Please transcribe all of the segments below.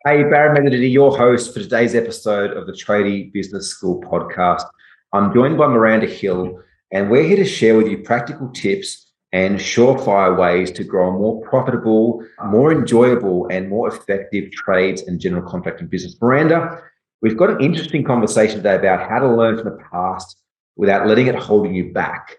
Hey, Barry Medidity, your host for today's episode of the Tradie Business School podcast. I'm joined by Miranda Hill, and we're here to share with you practical tips and surefire ways to grow a more profitable, more enjoyable, and more effective trades and general contracting business. Miranda, we've got an interesting conversation today about how to learn from the past without letting it hold you back.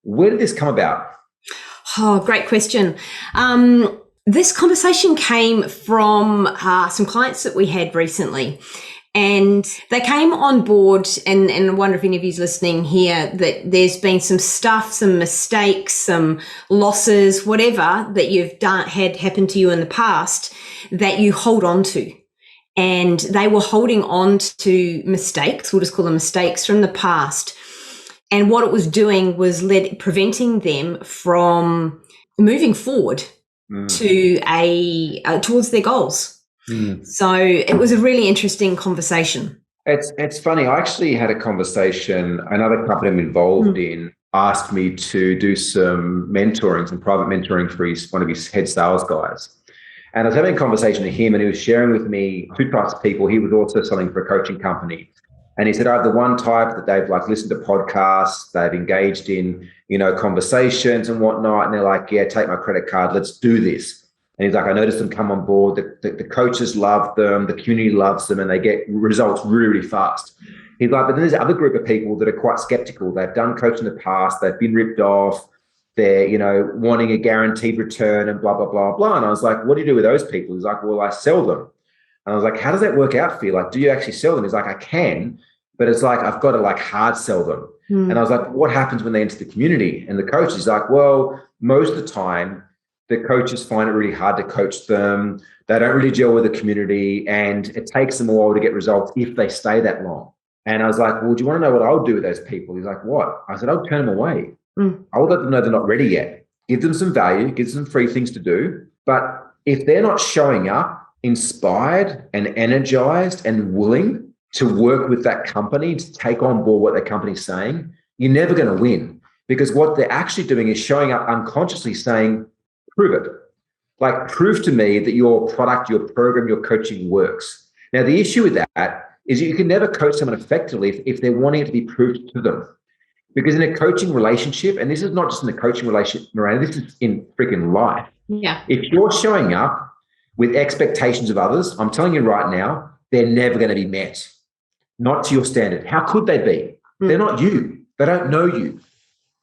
Where did this come about? Oh, great question. This conversation came from some clients that we had recently, and they came on board, and I wonder if any of you's listening here, that there's been some stuff, some mistakes, some losses, whatever that you've had happen to you in the past that you hold on to. And they were holding on to mistakes, we'll just call them mistakes from the past. And what it was doing was preventing them from moving forward to towards their goals. So it was a really interesting conversation. It's funny. I actually had a conversation. Another company I'm involved in asked me to do some mentoring, some private mentoring for one of his head sales guys. And I was having a conversation with him, and he was sharing with me two types of people. He was also selling for a coaching company. And he said, I have the one type that they've listened to podcasts, they've engaged in, conversations and whatnot. And they're like, yeah, take my credit card, let's do this. And he's like, I noticed them come on board. The coaches love them, the community loves them, and they get results really, really fast. He's like, but then there's another group of people that are quite skeptical. They've done coaching in the past, they've been ripped off, they're, wanting a guaranteed return and blah, blah, blah, blah. And I was like, what do you do with those people? He's like, well, I sell them. And I was like, how does that work out for you? Like, do you actually sell them? He's like, I can, but it's like, I've got to hard sell them. And I was like, what happens when they enter the community? And the coach is like, well, most of the time, the coaches find it really hard to coach them. They don't really gel with the community, and it takes them a while to get results if they stay that long. And I was like, well, do you want to know what I'll do with those people? He's like, what? I said, I'll turn them away. I will let them know they're not ready yet. Give them some value, give them free things to do. But if they're not showing up inspired and energized and willing to work with that company, to take on board what that company's saying, you're never going to win, because what they're actually doing is showing up unconsciously saying, prove it. Like, prove to me that your product, your program, your coaching works. Now, the issue with that is you can never coach someone effectively if they're wanting it to be proved to them. Because in a coaching relationship, and this is not just in a coaching relationship, Miranda, this is in freaking life. Yeah. If you're showing up with expectations of others, I'm telling you right now, they're never going to be met. Not to your standard. How could they be? They're not you. They don't know you,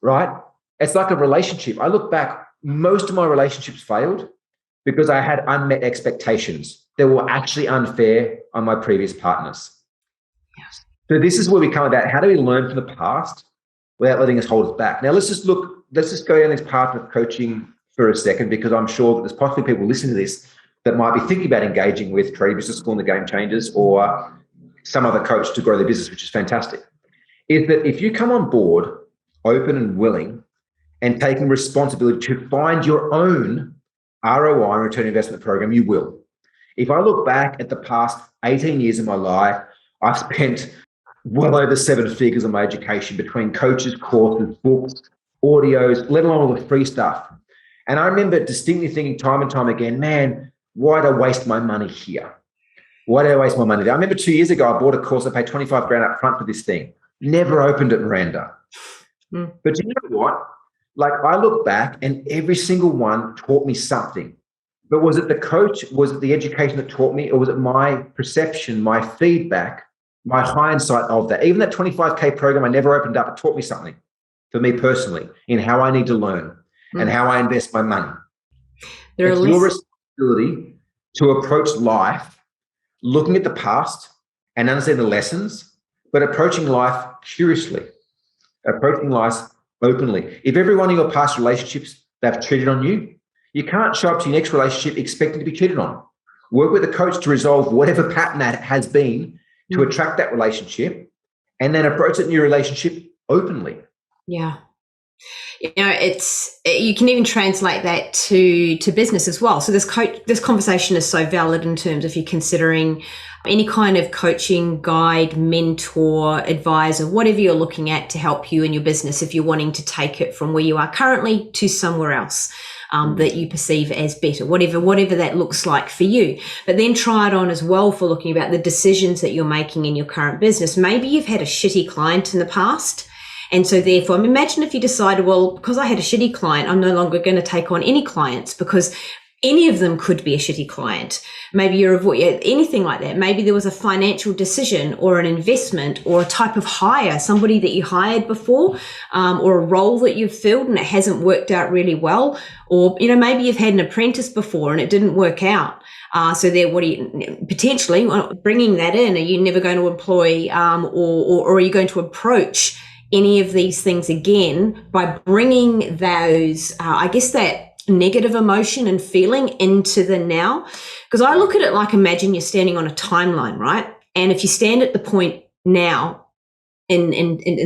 right? It's like a relationship. I look back, most of my relationships failed because I had unmet expectations that were actually unfair on my previous partners. Yes. So this is where we come about. How do we learn from the past without letting us hold us back? Now, let's just go down this path of coaching for a second, because I'm sure that there's possibly people listening to this that might be thinking about engaging with Tradie Business School and the Game Changers, or some other coach to grow their business, which is fantastic. Is that if you come on board open and willing and taking responsibility to find your own ROI, return investment program, you will. If I look back at the past 18 years of my life, I've spent well over 7 figures on my education between coaches, courses, books, audios, let alone all the free stuff. And I remember distinctly thinking time and time again, man, why did I waste my money here? Why did I waste my money there? I remember 2 years ago, I bought a course, I paid 25 grand up front for this thing. Never opened it, Miranda. But you know what? I look back and every single one taught me something. But was it the coach? Was it the education that taught me? Or was it my perception, my feedback, my hindsight of that? Even that 25K program I never opened up, it taught me something for me personally in how I need to learn and how I invest my money. It's your responsibility to approach life looking at the past and understand the lessons, but approaching life curiously, approaching life openly. If every one of your past relationships, they've cheated on you, you can't show up to your next relationship expecting to be cheated on. Work with a coach to resolve whatever pattern that has been to attract that relationship, and then approach that new relationship openly. Yeah. You can even translate that to business as well. So this conversation is so valid in terms of you considering any kind of coaching, guide, mentor, advisor, whatever you're looking at to help you in your business if you're wanting to take it from where you are currently to somewhere else that you perceive as better, whatever that looks like for you. But then try it on as well for looking about the decisions that you're making in your current business. Maybe you've had a shitty client in the past. And so therefore, imagine if you decided, well, because I had a shitty client, I'm no longer going to take on any clients because any of them could be a shitty client. Maybe you're avoiding anything like that. Maybe there was a financial decision or an investment or a type of hire, somebody that you hired before, or a role that you've filled and it hasn't worked out really well. Or, maybe you've had an apprentice before and it didn't work out. So there, what are you potentially bringing that in? Are you never going to employ, or are you going to approach any of these things again by bringing those, that negative emotion and feeling into the now? Because I look at it like, imagine you're standing on a timeline, right? And if you stand at the point now in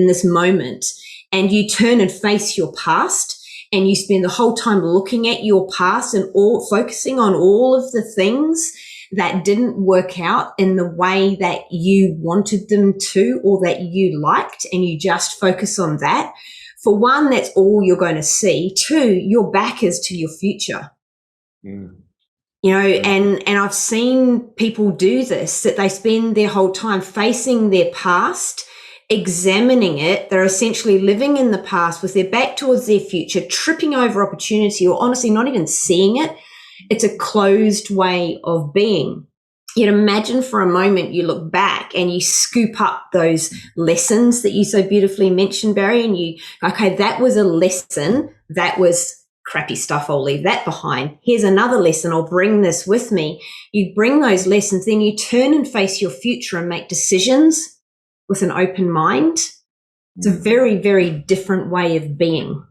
this moment and you turn and face your past and you spend the whole time looking at your past and focusing on all of the things that didn't work out in the way that you wanted them to or that you liked, and you just focus on that. For one, that's all you're going to see. Two, your back is to your future. And I've seen people do this, that they spend their whole time facing their past, examining it. They're essentially living in the past with their back towards their future, tripping over opportunity, or honestly not even seeing it. It's a closed way of being. Yet imagine for a moment you look back and you scoop up those lessons that you so beautifully mentioned, Barry, and you, okay, that was a lesson. That was crappy stuff. I'll leave that behind. Here's another lesson. I'll bring this with me. You bring those lessons, then you turn and face your future and make decisions with an open mind. It's a very, very different way of being.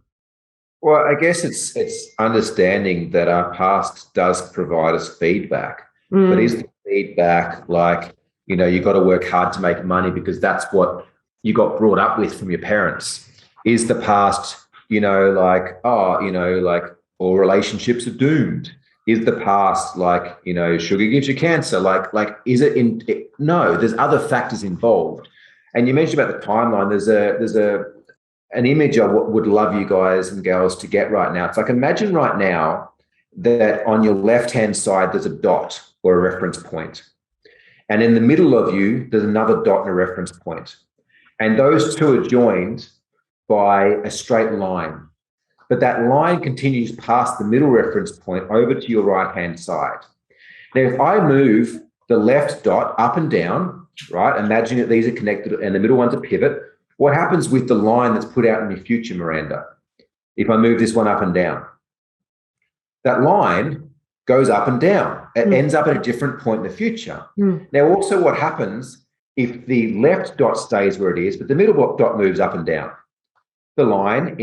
Well, I guess it's understanding that our past does provide us feedback, but is the feedback like, you got to work hard to make money because that's what you got brought up with from your parents? Is the past, all relationships are doomed? Is the past like, sugar gives you cancer? Like, is it no, there's other factors involved. And you mentioned about the timeline. There's an image I would love you guys and girls to get right now. It's like, imagine right now that on your left-hand side, there's a dot or a reference point. And in the middle of you, there's another dot and a reference point. And those two are joined by a straight line. But that line continues past the middle reference point over to your right-hand side. Now, if I move the left dot up and down, right, imagine that these are connected and the middle one's a pivot. What happens with the line that's put out in your future, Miranda? If I move this one up and down, that line goes up and down. It ends up at a different point in the future. Now, also what happens if the left dot stays where it is, but the middle dot moves up and down? The line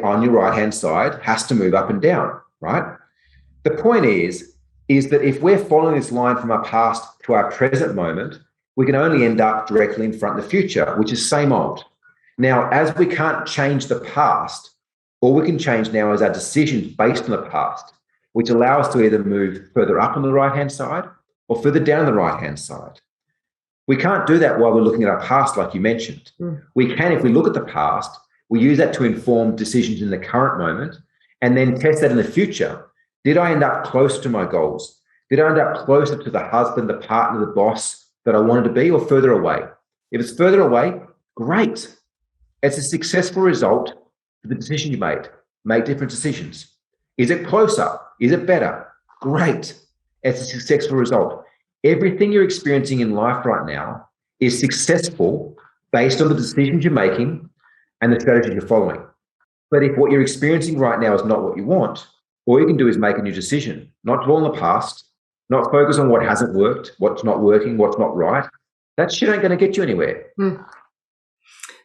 on your right-hand side has to move up and down, right? The point is that if we're following this line from our past to our present moment, we can only end up directly in front of the future, which is same old. Now, as we can't change the past, all we can change now is our decisions based on the past, which allow us to either move further up on the right-hand side or further down the right-hand side. We can't do that while we're looking at our past, like you mentioned. We can, if we look at the past, we use that to inform decisions in the current moment and then test that in the future. Did I end up close to my goals? Did I end up closer to the husband, the partner, the boss that I wanted to be, or further away? If it's further away, great. It's a successful result for the decision you made. Make different decisions. Is it closer? Is it better? Great. It's a successful result. Everything you're experiencing in life right now is successful based on the decisions you're making and the strategies you're following. But if what you're experiencing right now is not what you want, all you can do is make a new decision, not dwell on the past, not focus on what hasn't worked, what's not working, what's not right. That shit ain't going to get you anywhere.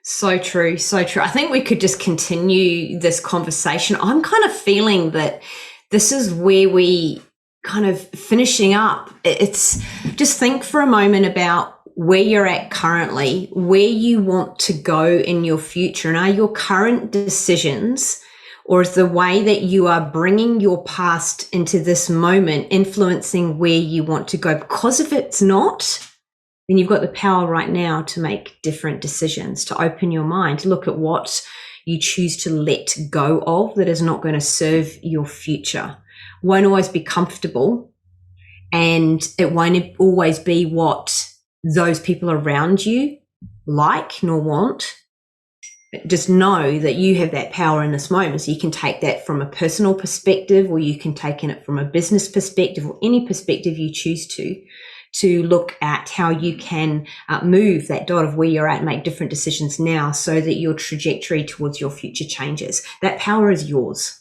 So true, so true. I think we could just continue this conversation. I'm kind of feeling that this is where we kind of finishing up. It's just think for a moment about where you're at currently, where you want to go in your future, and are your current decisions or is the way that you are bringing your past into this moment influencing where you want to go? Because if it's not, then you've got the power right now to make different decisions, to open your mind, to look at what you choose to let go of that is not going to serve your future. Won't always be comfortable, and it won't always be what those people around you like nor want. Just know that you have that power in this moment. So you can take that from a personal perspective, or you can take it from a business perspective, or any perspective you choose to look at how you can move that dot of where you're at and make different decisions now so that your trajectory towards your future changes. That power is yours.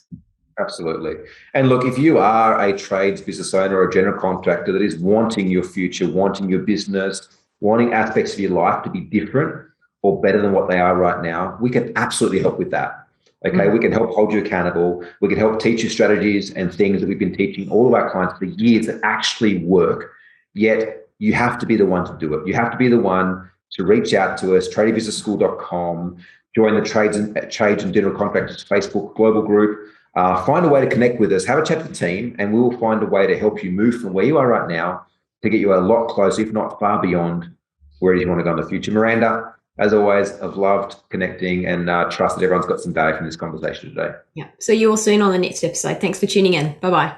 Absolutely. And look, if you are a trades business owner or a general contractor that is wanting your future, wanting your business, wanting aspects of your life to be different or better than what they are right now, we can absolutely help with that. Okay, we can help hold you accountable. We can help teach you strategies and things that we've been teaching all of our clients for years that actually work. Yet you have to be the one to do it. You have to be the one to reach out to us, tradiebusinessschool.com, join the Trades and General Contractors Facebook global group. Find a way to connect with us, have a chat with the team, and we will find a way to help you move from where you are right now to get you a lot closer, if not far beyond where you want to go in the future. Miranda, as always, I've loved connecting and trust that everyone's got some value from this conversation today. Yeah. So you all soon on the next episode. Thanks for tuning in. Bye-bye.